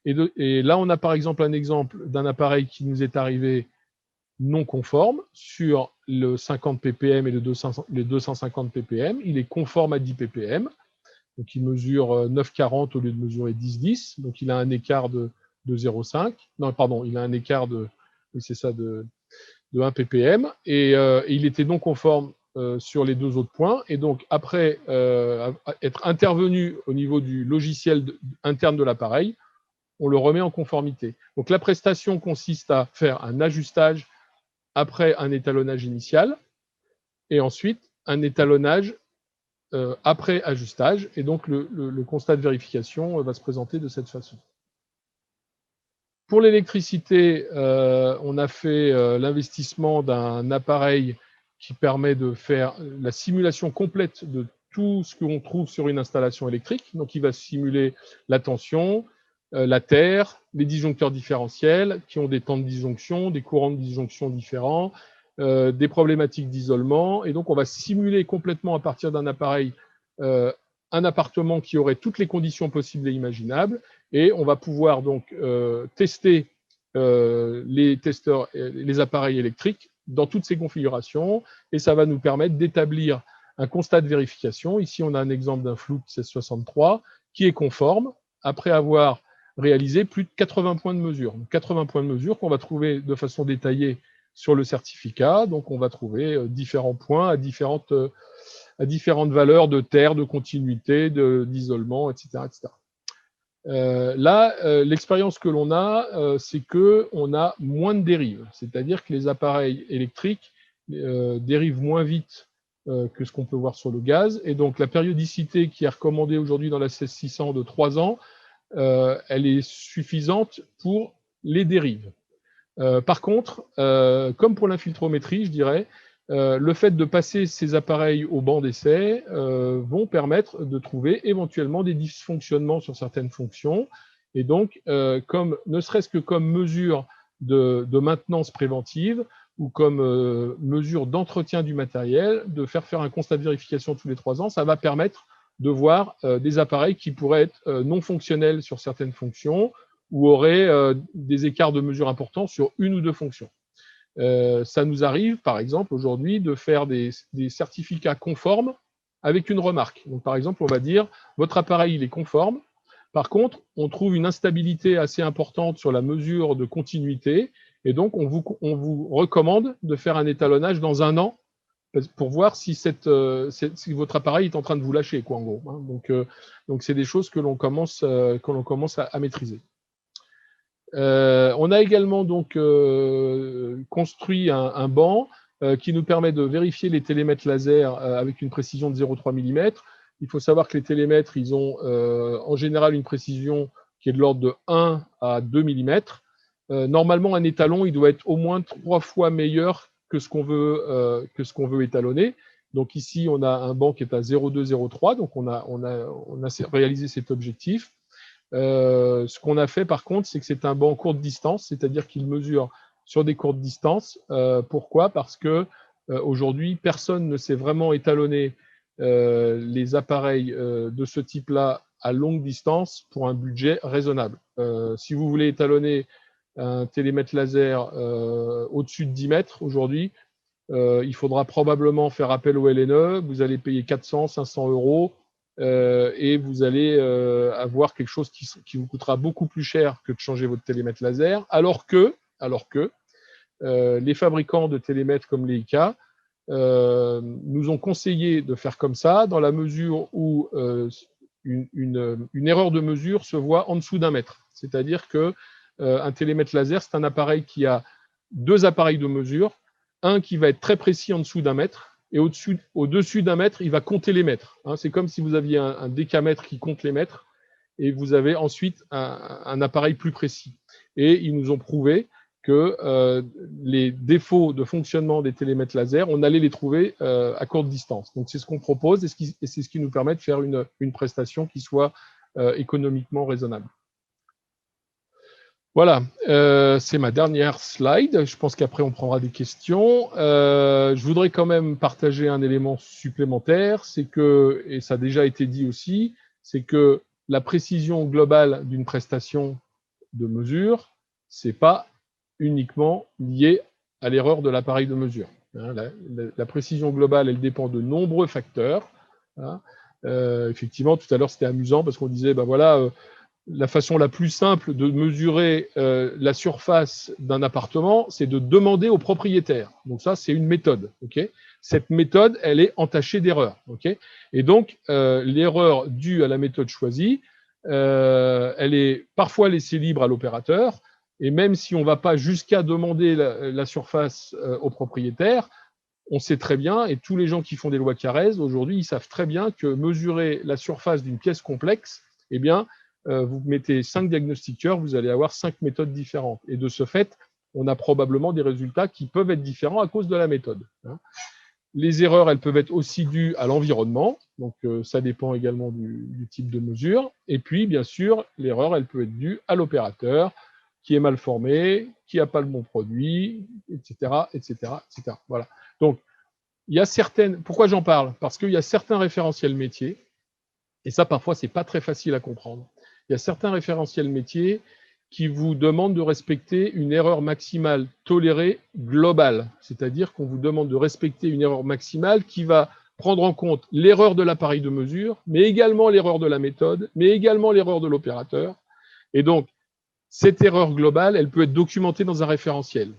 Et là, on a par exemple un exemple d'un appareil qui nous est arrivé non conforme sur le 50 ppm et les 250 ppm. Il est conforme à 10 ppm. Donc, il mesure 9,40 au lieu de mesurer 10,10. Donc, il a un écart de 0,5. Non, pardon, il a un écart de, oui, c'est ça, de 1 ppm. Et il était non conforme sur les 2 autres points. Et donc, après être intervenu au niveau du logiciel interne de l'appareil, on le remet en conformité. Donc, la prestation consiste à faire un ajustage après un étalonnage initial et ensuite un étalonnage après ajustage. Et donc, le constat de vérification va se présenter de cette façon. Pour l'électricité, on a fait l'investissement d'un appareil qui permet de faire la simulation complète de tout ce qu'on trouve sur une installation électrique. Donc, il va simuler la tension, la terre, les disjoncteurs différentiels qui ont des temps de disjonction, des courants de disjonction différents, des problématiques d'isolement. Et donc, on va simuler complètement à partir d'un appareil un appartement qui aurait toutes les conditions possibles et imaginables. Et on va pouvoir donc tester les appareils électriques dans toutes ces configurations. Et ça va nous permettre d'établir un constat de vérification. Ici, on a un exemple d'un Fluke 1663 qui est conforme après avoir réalisé plus de 80 points de mesure. Donc 80 points de mesure qu'on va trouver de façon détaillée sur le certificat. Donc, on va trouver différents points à différentes valeurs de terre, de continuité, d'isolement, etc., etc. Là, l'expérience que l'on a, c'est qu'on a moins de dérives. C'est-à-dire que les appareils électriques dérivent moins vite que ce qu'on peut voir sur le gaz. Et donc, la périodicité qui est recommandée aujourd'hui dans la 16600 de 3 ans, elle est suffisante pour les dérives. Par contre, comme pour l'infiltrométrie, je dirais, le fait de passer ces appareils au banc d'essai vont permettre de trouver éventuellement des dysfonctionnements sur certaines fonctions. Et donc, ne serait-ce que comme mesure de maintenance préventive ou comme mesure d'entretien du matériel, de faire un constat de vérification tous les 3 ans, ça va permettre de voir des appareils qui pourraient être non fonctionnels sur certaines fonctions ou auraient des écarts de mesure importants sur une ou 2 fonctions. Ça nous arrive, par exemple, aujourd'hui, de faire des certificats conformes avec une remarque. Donc, par exemple, on va dire, votre appareil, il est conforme. Par contre, on trouve une instabilité assez importante sur la mesure de continuité. Et donc, on vous recommande de faire un étalonnage dans 1 an pour voir si votre appareil est en train de vous lâcher, quoi, en gros. Donc, c'est des choses que l'on commence à maîtriser. On a également donc construit un banc qui nous permet de vérifier les télémètres laser avec une précision de 0,3 mm. Il faut savoir que les télémètres, ils ont en général une précision qui est de l'ordre de 1 à 2 mm. Normalement, un étalon, il doit être au moins 3 fois meilleur que ce qu'on veut étalonner. Donc ici, on a un banc qui est à 0,2, 0,3. Donc on a réalisé cet objectif. Ce qu'on a fait par contre, c'est que c'est un banc courte distance, c'est-à-dire qu'il mesure sur des courtes distances. Pourquoi? Parce que aujourd'hui, personne ne sait vraiment étalonner les appareils de ce type-là à longue distance pour un budget raisonnable. Si vous voulez étalonner un télémètre laser au-dessus de 10 mètres aujourd'hui, il faudra probablement faire appel au LNE, vous allez payer 400, 500 euros et vous allez avoir quelque chose qui vous coûtera beaucoup plus cher que de changer votre télémètre laser, alors que les fabricants de télémètres comme Leica nous ont conseillé de faire comme ça, dans la mesure où une erreur de mesure se voit en dessous d'un mètre. C'est-à-dire que un télémètre laser, c'est un appareil qui a deux appareils de mesure, un qui va être très précis en dessous d'un mètre, et au-dessus d'un mètre, il va compter les mètres. C'est comme si vous aviez un décamètre qui compte les mètres, et vous avez ensuite un appareil plus précis. Et ils nous ont prouvé que les défauts de fonctionnement des télémètres laser, on allait les trouver à courte distance. Donc c'est ce qu'on propose et c'est ce qui nous permet de faire une prestation qui soit économiquement raisonnable. Voilà, c'est ma dernière slide. Je pense qu'après, on prendra des questions. Je voudrais quand même partager un élément supplémentaire, c'est que, et ça a déjà été dit aussi, c'est que la précision globale d'une prestation de mesure, c'est pas uniquement lié à l'erreur de l'appareil de mesure. La précision globale, elle dépend de nombreux facteurs. Effectivement, tout à l'heure, c'était amusant parce qu'on disait, ben voilà, la façon la plus simple de mesurer la surface d'un appartement, c'est de demander au propriétaire. Donc ça, c'est une méthode. Okay, cette méthode, elle est entachée d'erreurs. Okay, et donc, l'erreur due à la méthode choisie, elle est parfois laissée libre à l'opérateur. Et même si on ne va pas jusqu'à demander la surface au propriétaire, on sait très bien, et tous les gens qui font des lois Carrez, aujourd'hui, ils savent très bien que mesurer la surface d'une pièce complexe, eh bien, vous mettez 5 diagnostiqueurs, vous allez avoir 5 méthodes différentes. Et de ce fait, on a probablement des résultats qui peuvent être différents à cause de la méthode. Les erreurs, elles peuvent être aussi dues à l'environnement, donc ça dépend également du type de mesure. Et puis, bien sûr, l'erreur, elle peut être due à l'opérateur, qui est mal formé, qui n'a pas le bon produit, etc., etc., etc. Voilà. Donc, il y a certaines. Pourquoi j'en parle? Parce qu'il y a certains référentiels métiers, et ça, parfois, c'est pas très facile à comprendre. Il y a certains référentiels métiers qui vous demandent de respecter une erreur maximale tolérée globale, c'est-à-dire qu'on vous demande de respecter une erreur maximale qui va prendre en compte l'erreur de l'appareil de mesure, mais également l'erreur de la méthode, mais également l'erreur de l'opérateur. Et donc, cette erreur globale, elle peut être documentée dans un référentiel.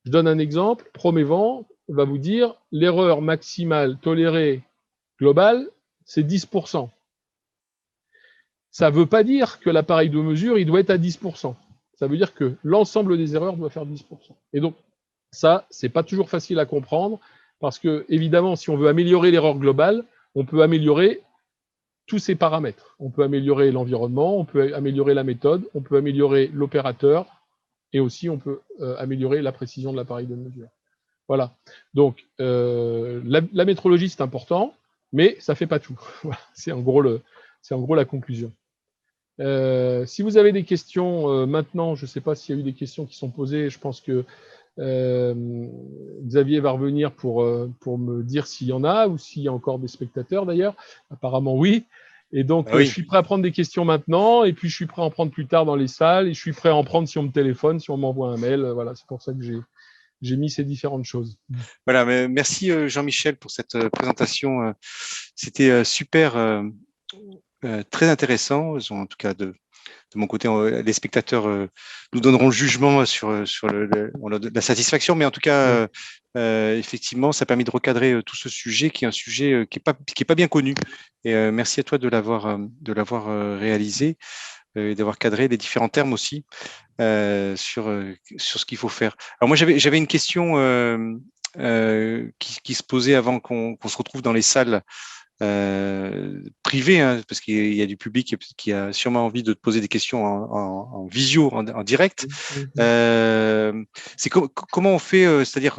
Je donne un exemple. Promevent va vous dire l'erreur maximale tolérée globale, c'est 10%. Ça ne veut pas dire que l'appareil de mesure, il doit être à 10%. Ça veut dire que l'ensemble des erreurs doit faire 10%. Et donc, ça, ce n'est pas toujours facile à comprendre parce que, évidemment, si on veut améliorer l'erreur globale, on peut améliorer tous ces paramètres. On peut améliorer l'environnement, on peut améliorer la méthode, on peut améliorer l'opérateur et aussi on peut améliorer la précision de l'appareil de mesure. Voilà. Donc, la métrologie, c'est important, mais ça ne fait pas tout. Voilà. C'est en gros la conclusion. Si vous avez des questions maintenant, je ne sais pas s'il y a eu des questions qui sont posées, je pense que Xavier va revenir pour me dire s'il y en a ou s'il y a encore des spectateurs d'ailleurs. Apparemment oui. Et donc oui. je suis prêt à prendre des questions maintenant et puis je suis prêt à en prendre plus tard dans les salles et je suis prêt à en prendre si on me téléphone, si on m'envoie un mail. Voilà, c'est pour ça que j'ai mis ces différentes choses. Voilà, mais merci Jean-Michel pour cette présentation. C'était super, très intéressant. En tout cas, de mon côté, les spectateurs nous donneront le jugement sur la satisfaction, mais en tout cas, effectivement, ça permet de recadrer tout ce sujet qui est un sujet qui est pas bien connu. Et merci à toi de l'avoir réalisé et d'avoir cadré les différents termes aussi sur ce qu'il faut faire. Alors moi, j'avais une question qui se posait avant qu'on se retrouve dans les salles privé, hein, parce qu'il y a du public qui a sûrement envie de te poser des questions en visio, en direct. C'est comment on fait, c'est-à-dire,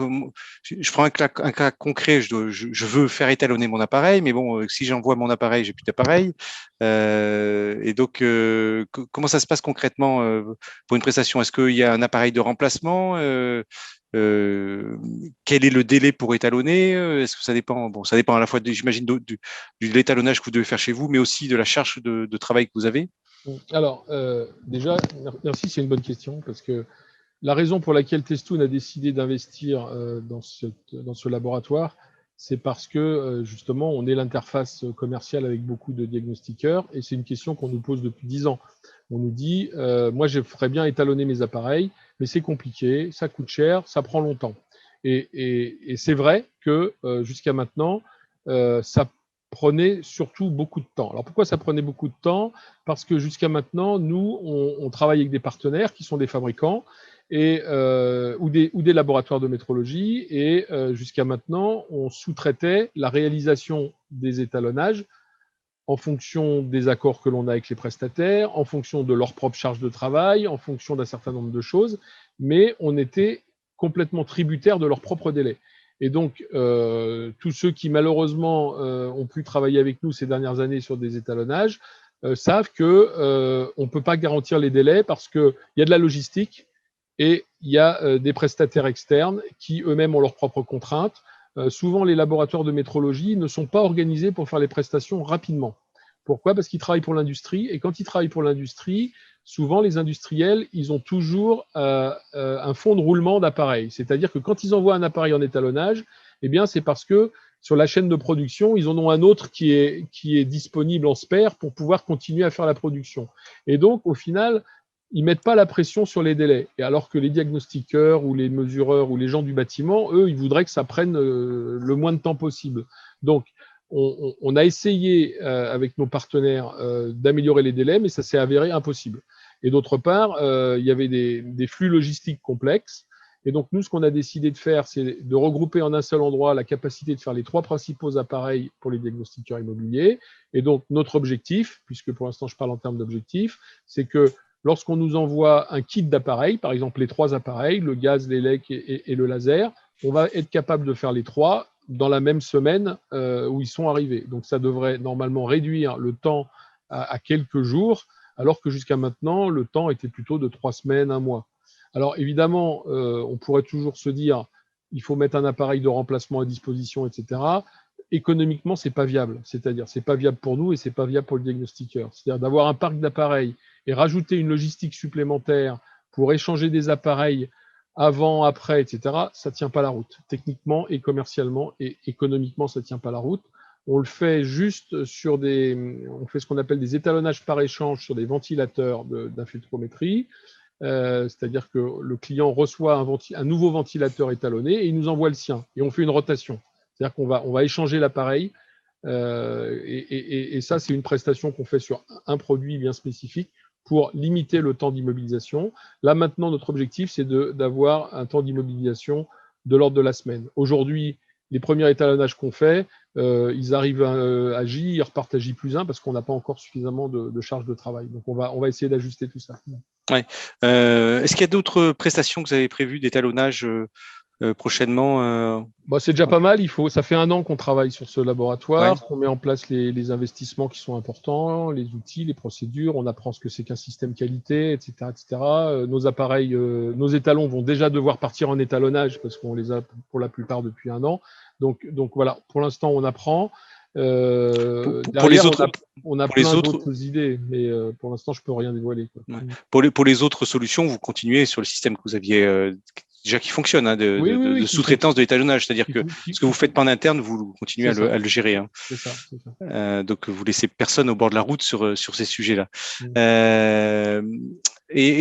je prends un cas concret, je veux faire étalonner mon appareil, mais bon, si j'envoie mon appareil, j'ai plus d'appareil. Et donc, comment ça se passe concrètement pour une prestation? Est-ce qu'il y a un appareil de remplacement quel est le délai pour étalonner? Est-ce que ça dépend? Bon, ça dépend à la fois, j'imagine, de l'étalonnage que vous devez faire chez vous, mais aussi de la charge de travail que vous avez. Alors, déjà, merci, c'est une bonne question parce que la raison pour laquelle Testoon a décidé d'investir dans ce laboratoire, c'est parce que justement, on est l'interface commerciale avec beaucoup de diagnostiqueurs et c'est une question qu'on nous pose depuis 10 ans. On nous dit, moi, je ferais bien étalonner mes appareils, mais c'est compliqué, ça coûte cher, ça prend longtemps. Et c'est vrai que jusqu'à maintenant, ça prenait surtout beaucoup de temps. Alors pourquoi ça prenait beaucoup de temps? Parce que jusqu'à maintenant, nous, on travaille avec des partenaires qui sont des fabricants ou des laboratoires de métrologie. Et jusqu'à maintenant, on sous-traitait la réalisation des étalonnages en fonction des accords que l'on a avec les prestataires, en fonction de leur propre charge de travail, en fonction d'un certain nombre de choses, mais on était complètement tributaire de leur propre délai. Et donc, tous ceux qui malheureusement ont pu travailler avec nous ces dernières années sur des étalonnages savent que on ne peut pas garantir les délais parce qu'il y a de la logistique et il y a des prestataires externes qui eux-mêmes ont leurs propres contraintes. Souvent, les laboratoires de métrologie ne sont pas organisés pour faire les prestations rapidement. Pourquoi? Parce qu'ils travaillent pour l'industrie. Et quand ils travaillent pour l'industrie, souvent, les industriels, ils ont toujours un fonds de roulement d'appareils. C'est-à-dire que quand ils envoient un appareil en étalonnage, eh bien, c'est parce que sur la chaîne de production, ils en ont un autre qui est disponible en spare pour pouvoir continuer à faire la production. Et donc, au final, ils mettent pas la pression sur les délais. Et alors que les diagnostiqueurs ou les mesureurs ou les gens du bâtiment, eux, ils voudraient que ça prenne le moins de temps possible. Donc, on a essayé avec nos partenaires d'améliorer les délais, mais ça s'est avéré impossible. Et d'autre part, il y avait des flux logistiques complexes. Et donc, nous, ce qu'on a décidé de faire, c'est de regrouper en un seul endroit la capacité de faire les 3 principaux appareils pour les diagnostiqueurs immobiliers. Et donc, notre objectif, puisque pour l'instant, je parle en termes d'objectif, c'est que lorsqu'on nous envoie un kit d'appareils, par exemple les 3 appareils, le gaz, l'élec et le laser, on va être capable de faire les 3 dans la même semaine où ils sont arrivés. Donc ça devrait normalement réduire le temps à quelques jours, alors que jusqu'à maintenant, le temps était plutôt de 3 semaines, 1 mois. Alors évidemment, on pourrait toujours se dire, il faut mettre un appareil de remplacement à disposition, etc. Économiquement, c'est pas viable. C'est-à-dire, c'est pas viable pour nous et c'est pas viable pour le diagnostiqueur. C'est-à-dire d'avoir un parc d'appareils et rajouter une logistique supplémentaire pour échanger des appareils avant, après, etc., ça ne tient pas la route. Techniquement et commercialement et économiquement, ça ne tient pas la route. On le fait juste on fait ce qu'on appelle des étalonnages par échange sur des ventilateurs d'infiltrométrie. C'est-à-dire que le client reçoit un nouveau ventilateur étalonné et il nous envoie le sien. Et on fait une rotation. C'est-à-dire qu'on va échanger l'appareil. Et ça, c'est une prestation qu'on fait sur un produit bien spécifique pour limiter le temps d'immobilisation. Là, maintenant, notre objectif, c'est d'avoir un temps d'immobilisation de l'ordre de la semaine. Aujourd'hui, les premiers étalonnages qu'on fait, ils arrivent à J, ils repartent à J+1 parce qu'on n'a pas encore suffisamment de charge de travail. Donc, on va essayer d'ajuster tout ça. Ouais. Est-ce qu'il y a d'autres prestations que vous avez prévues d'étalonnage prochainement C'est déjà pas mal. Ça fait 1 an qu'on travaille sur ce laboratoire, Ouais. qu'on met en place les investissements qui sont importants, les outils, les procédures. On apprend ce que c'est qu'un système qualité, etc., etc. Nos appareils, nos étalons vont déjà devoir partir en étalonnage parce qu'on les a pour la plupart depuis 1 an. Donc voilà. Pour l'instant, on apprend. Pour les Derrière, autres, on a pour les plein autres, d'autres idées, mais pour l'instant, je peux rien dévoiler, quoi. Ouais. Pour les autres solutions, vous continuez sur le système que vous aviez déjà qui fonctionne, hein, de sous-traitance de l'étalonnage, c'est-à-dire que ce que vous faites pas en interne, vous continuez à le gérer. Hein. C'est ça. Donc vous laissez personne au bord de la route sur ces sujets-là.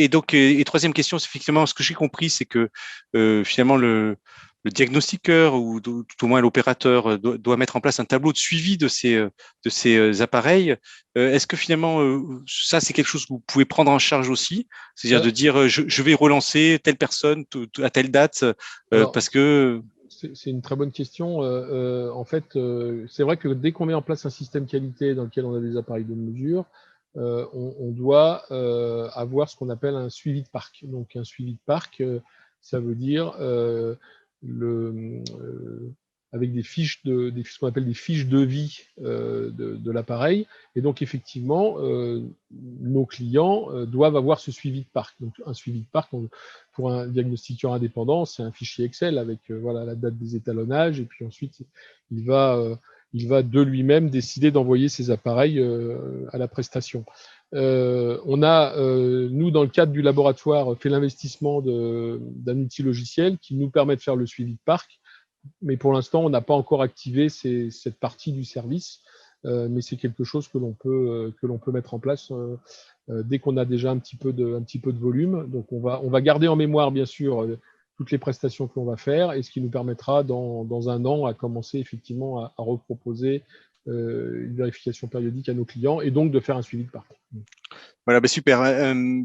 Donc, troisième question, c'est effectivement ce que j'ai compris, c'est que finalement le diagnostiqueur ou tout au moins l'opérateur doit mettre en place un tableau de suivi de ces appareils. Est-ce que finalement, ça, c'est quelque chose que vous pouvez prendre en charge aussi? C'est-à-dire de dire, je vais relancer telle personne à telle date parce que… C'est une très bonne question. En fait, c'est vrai que dès qu'on met en place un système qualité dans lequel on a des appareils de mesure, on doit avoir ce qu'on appelle un suivi de parc. Donc, un suivi de parc, ça veut dire avec ce qu'on appelle des fiches de vie de l'appareil. Et donc, effectivement, nos clients doivent avoir ce suivi de parc. Donc, un suivi de parc, pour un diagnostiqueur indépendant, c'est un fichier Excel avec la date des étalonnages. Et puis ensuite, il va de lui-même décider d'envoyer ses appareils à la prestation. On a, nous, dans le cadre du laboratoire, fait l'investissement d'un outil logiciel qui nous permet de faire le suivi de parc. Mais pour l'instant, on n'a pas encore activé cette partie du service. Mais c'est quelque chose que l'on peut mettre en place dès qu'on a déjà un petit peu de volume. Donc, on va garder en mémoire, bien sûr, toutes les prestations que l'on va faire, et ce qui nous permettra, dans un an, à commencer effectivement à reproposer une vérification périodique à nos clients, et donc de faire un suivi de parc. Voilà, super.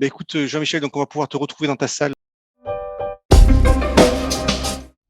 Écoute, Jean-Michel, donc on va pouvoir te retrouver dans ta salle